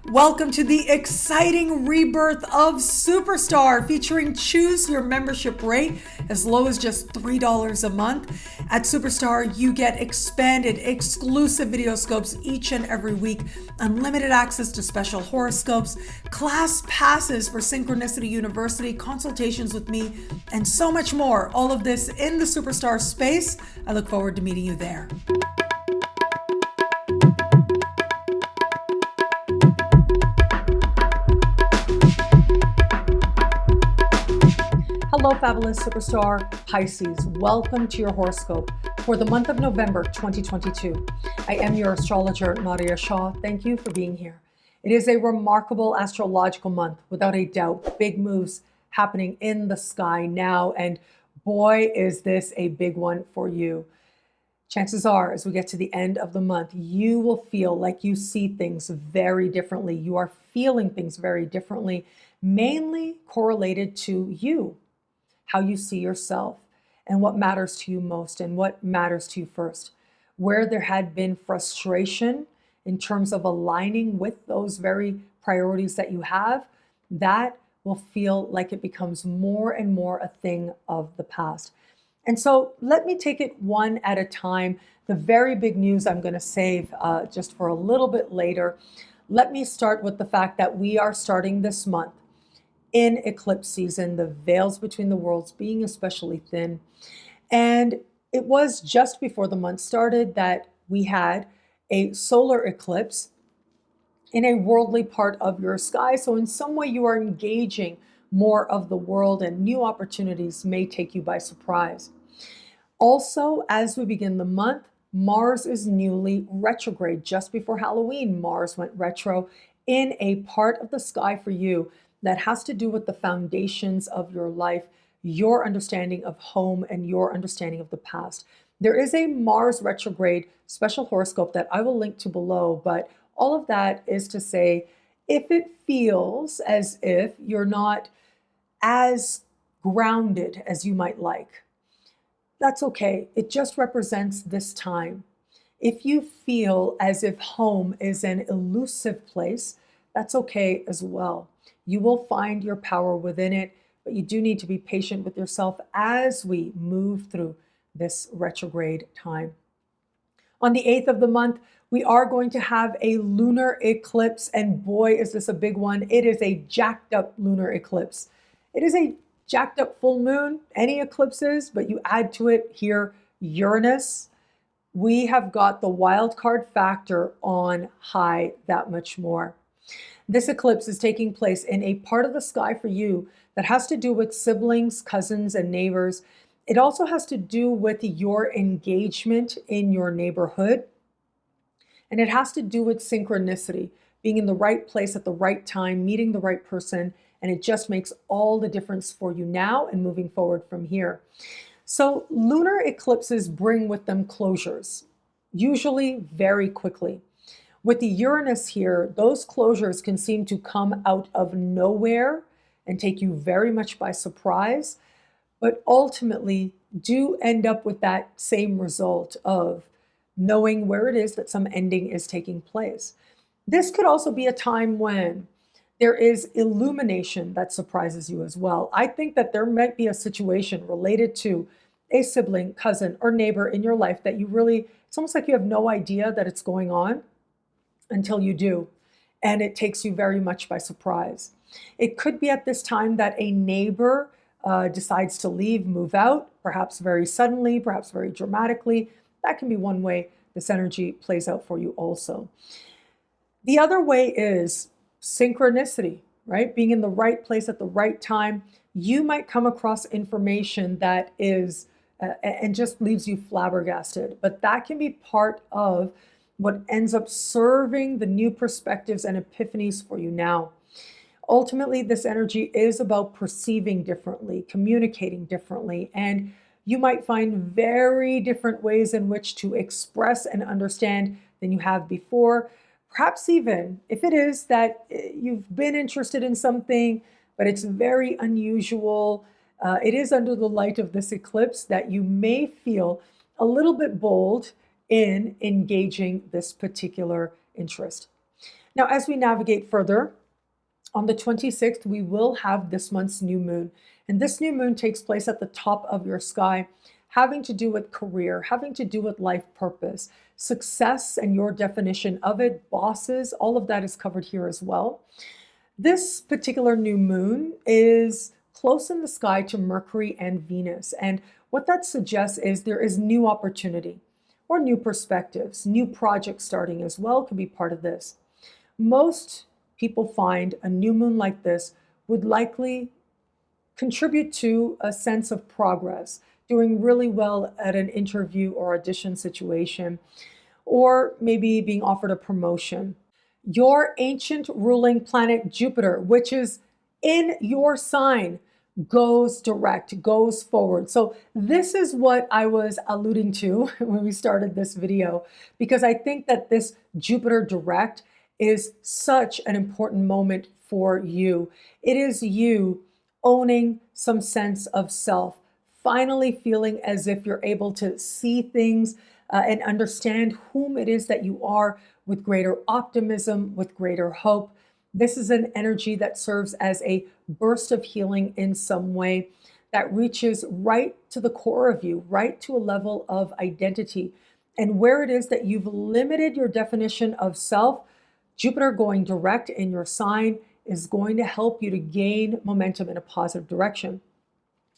Welcome to the exciting rebirth of Superstar, featuring choose your membership rate as low as just $3 a month. At Superstar, you get expanded, exclusive video scopes each and every week, unlimited access to special horoscopes, class passes for Synchronicity University, consultations with me, and so much more. All of this in the Superstar space. I look forward to meeting you there. Hello, fabulous superstar Pisces. Welcome to your horoscope for the month of November 2022. I am your astrologer, Nadiya Shah. Thank you for being here. It is a remarkable astrological month, without a doubt. Big moves happening in the sky now, and boy, is this a big one for you. Chances are, as we get to the end of the month, you will feel like you see things very differently. You are feeling things very differently, mainly correlated to you. How you see yourself and what matters to you most and what matters to you first. Where there had been frustration in terms of aligning with those very priorities that you have, that will feel like it becomes more and more a thing of the past. And so let me take it one at a time. The very big news I'm going to save just for a little bit later. Let me start with the fact that we are starting this month in eclipse season, the veils between the worlds being especially thin. And it was just before the month started that we had a solar eclipse in a worldly part of your sky. So in some way you are engaging more of the world, and new opportunities may take you by surprise. Also, as we begin the month, Mars is newly retrograde. Just before Halloween, Mars went retro in a part of the sky for you that has to do with the foundations of your life, your understanding of home, and your understanding of the past. There is a Mars retrograde special horoscope that I will link to below, but all of that is to say, if it feels as if you're not as grounded as you might like, that's okay. It just represents this time. If you feel as if home is an elusive place, that's okay as well. You will find your power within it, but you do need to be patient with yourself as we move through this retrograde time. On the 8th of the month, we are going to have a lunar eclipse, and boy, is this a big one. It is a jacked up lunar eclipse. It is a jacked up full moon, any eclipses, but you add to it here Uranus. We have got the wild card factor on high that much more. This eclipse is taking place in a part of the sky for you that has to do with siblings, cousins, and neighbors. It also has to do with your engagement in your neighborhood. And it has to do with synchronicity, being in the right place at the right time, meeting the right person. And it just makes all the difference for you now and moving forward from here. So lunar eclipses bring with them closures, usually very quickly. With the Uranus here, those closures can seem to come out of nowhere and take you very much by surprise, but ultimately do end up with that same result of knowing where it is that some ending is taking place. This could also be a time when there is illumination that surprises you as well. I think that there might be a situation related to a sibling, cousin, or neighbor in your life that you really, it's almost like you have no idea that it's going on until you do, and it takes you very much by surprise. It could be at this time that a neighbor decides to leave, move out, perhaps very suddenly, perhaps very dramatically. That can be one way this energy plays out for you also. The other way is synchronicity, right? Being in the right place at the right time. You might come across information that is and just leaves you flabbergasted, but that can be part of what ends up serving the new perspectives and epiphanies for you now. Ultimately, this energy is about perceiving differently, communicating differently, and you might find very different ways in which to express and understand than you have before. Perhaps even if it is that you've been interested in something, but it's very unusual, it is under the light of this eclipse that you may feel a little bit bold in engaging this particular interest. Now, as we navigate further, on the 26th, we will have this month's new moon. And this new moon takes place at the top of your sky, having to do with career, having to do with life purpose, success and your definition of it, bosses, all of that is covered here as well. This particular new moon is close in the sky to Mercury and Venus. And what that suggests is there is new opportunity or new perspectives, new projects starting as well could be part of this. Most people find a new moon like this would likely contribute to a sense of progress, doing really well at an interview or audition situation, or maybe being offered a promotion. Your ancient ruling planet Jupiter, which is in your sign, goes direct, goes forward. So this is what I was alluding to when we started this video, because I think that this Jupiter direct is such an important moment for you. It is you owning some sense of self, finally feeling as if you're able to see things and understand whom it is that you are with greater optimism, with greater hope. This is an energy that serves as a burst of healing in some way that reaches right to the core of you, right to a level of identity. And where it is that you've limited your definition of self, Jupiter going direct in your sign is going to help you to gain momentum in a positive direction.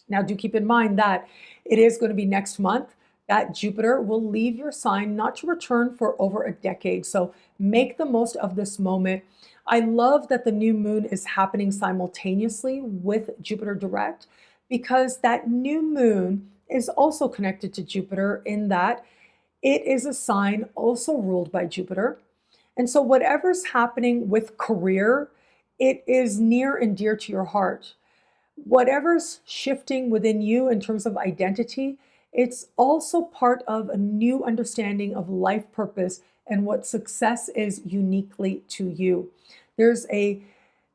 Now, do keep in mind that it is going to be next month that Jupiter will leave your sign, not to return for over a decade. So make the most of this moment. I love that the new moon is happening simultaneously with Jupiter direct, because that new moon is also connected to Jupiter in that it is a sign also ruled by Jupiter. And so whatever's happening with career, it is near and dear to your heart. Whatever's shifting within you in terms of identity, it's also part of a new understanding of life purpose and what success is uniquely to you. There's a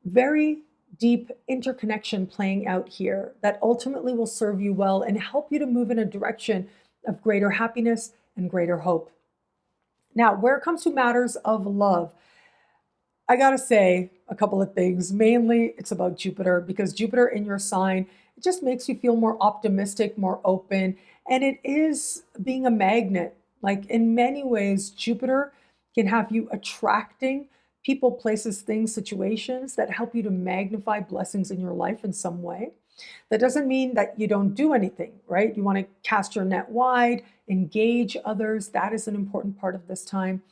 very deep interconnection playing out here that ultimately will serve you well and help you to move in a direction of greater happiness and greater hope. Now, where it comes to matters of love, I gotta say a couple of things. Mainly, it's about Jupiter, because Jupiter in your sign, it just makes you feel more optimistic, more open, and it is being a magnet. Like in many ways, Jupiter can have you attracting people, places, things, situations that help you to magnify blessings in your life in some way. That doesn't mean that you don't do anything, right? You want to cast your net wide, engage others. That is an important part of this time.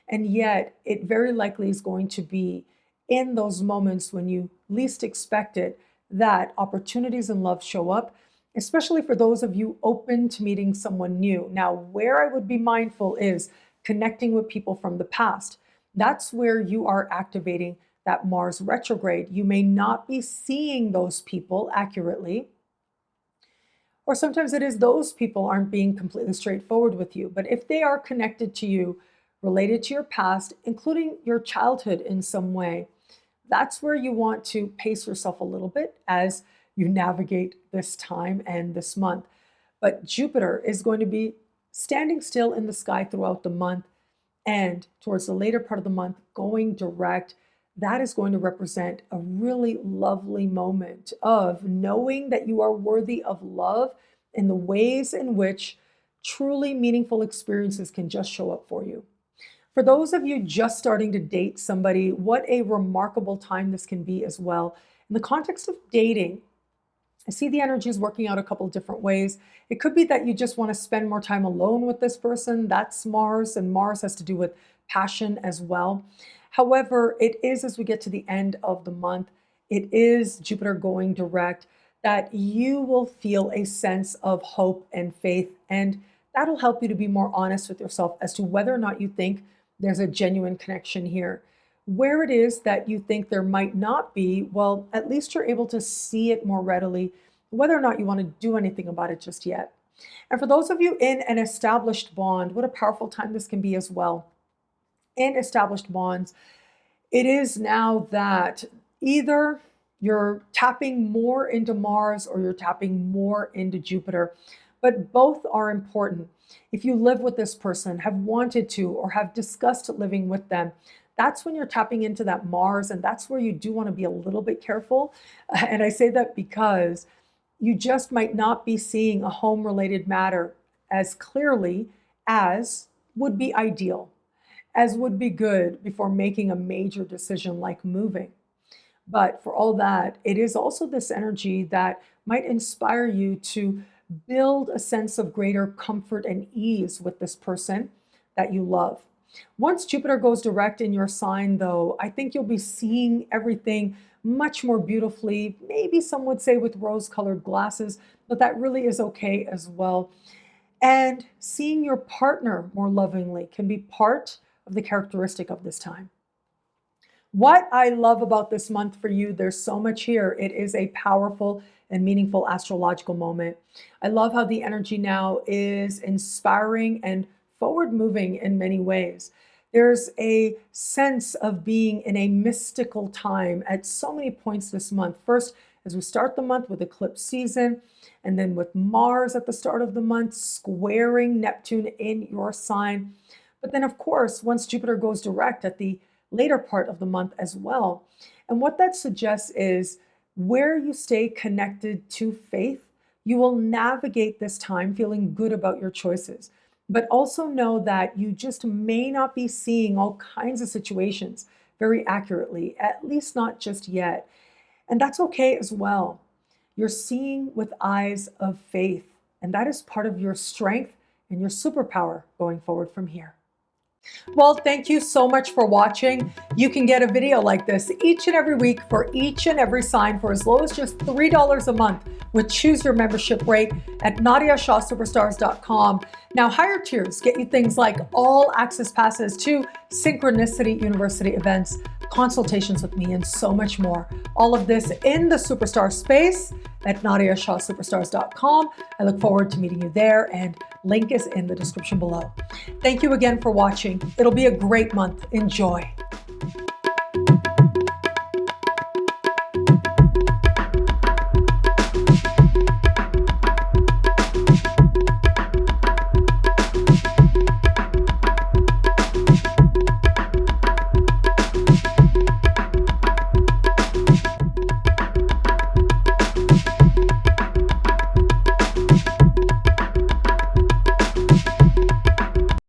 And yet, it very likely is going to be in those moments when you least expect it that opportunities in love show up, especially for those of you open to meeting someone new. Now, where I would be mindful is connecting with people from the past. That's where you are activating that Mars retrograde. You may not be seeing those people accurately, or sometimes it is those people aren't being completely straightforward with you. But if they are connected to you, related to your past, including your childhood in some way, that's where you want to pace yourself a little bit as you navigate this time and this month. But Jupiter is going to be standing still in the sky throughout the month, and towards the later part of the month, going direct. That is going to represent a really lovely moment of knowing that you are worthy of love in the ways in which truly meaningful experiences can just show up for you. For those of you just starting to date somebody, what a remarkable time this can be as well. In the context of dating, I see the energies working out a couple of different ways. It could be that you just want to spend more time alone with this person. That's Mars, and Mars has to do with passion as well. However, it is, as we get to the end of the month, it is Jupiter going direct, that you will feel a sense of hope and faith, and that'll help you to be more honest with yourself as to whether or not you think there's a genuine connection here. Where it is that you think there might not be, well, at least you're able to see it more readily, whether or not you want to do anything about it just yet. And for those of you in an established bond, what a powerful time this can be as well. In established bonds, it is now that either you're tapping more into Mars or you're tapping more into Jupiter, but both are important. If you live with this person, have wanted to, or have discussed living with them, that's when you're tapping into that Mars, and that's where you do want to be a little bit careful. And I say that because you just might not be seeing a home-related matter as clearly as would be ideal, as would be good before making a major decision like moving. But for all that, it is also this energy that might inspire you to build a sense of greater comfort and ease with this person that you love. Once Jupiter goes direct in your sign, though, I think you'll be seeing everything much more beautifully. Maybe some would say with rose-colored glasses, but that really is okay as well. And seeing your partner more lovingly can be part of the characteristic of this time. What I love about this month for you, there's so much here. It is a powerful and meaningful astrological moment. I love how the energy now is inspiring and forward-moving in many ways. There's a sense of being in a mystical time at so many points this month. First, as we start the month with eclipse season, and then with Mars at the start of the month, squaring Neptune in your sign. But then, of course, once Jupiter goes direct at the later part of the month as well. And what that suggests is where you stay connected to faith, you will navigate this time feeling good about your choices. But also know that you just may not be seeing all kinds of situations very accurately, at least not just yet. And that's okay as well. You're seeing with eyes of faith, and that is part of your strength and your superpower going forward from here. Well, thank you so much for watching. You can get a video like this each and every week for each and every sign for as low as just $3 a month with Choose Your Membership rate at NadiyaShahSuperstars.com. Now, higher tiers get you things like all access passes to Synchronicity University events, consultations with me, and so much more. All of this in the Superstar space at NadiyaShahSuperstars.com. I look forward to meeting you there, and link is in the description below. Thank you again for watching. It'll be a great month. Enjoy.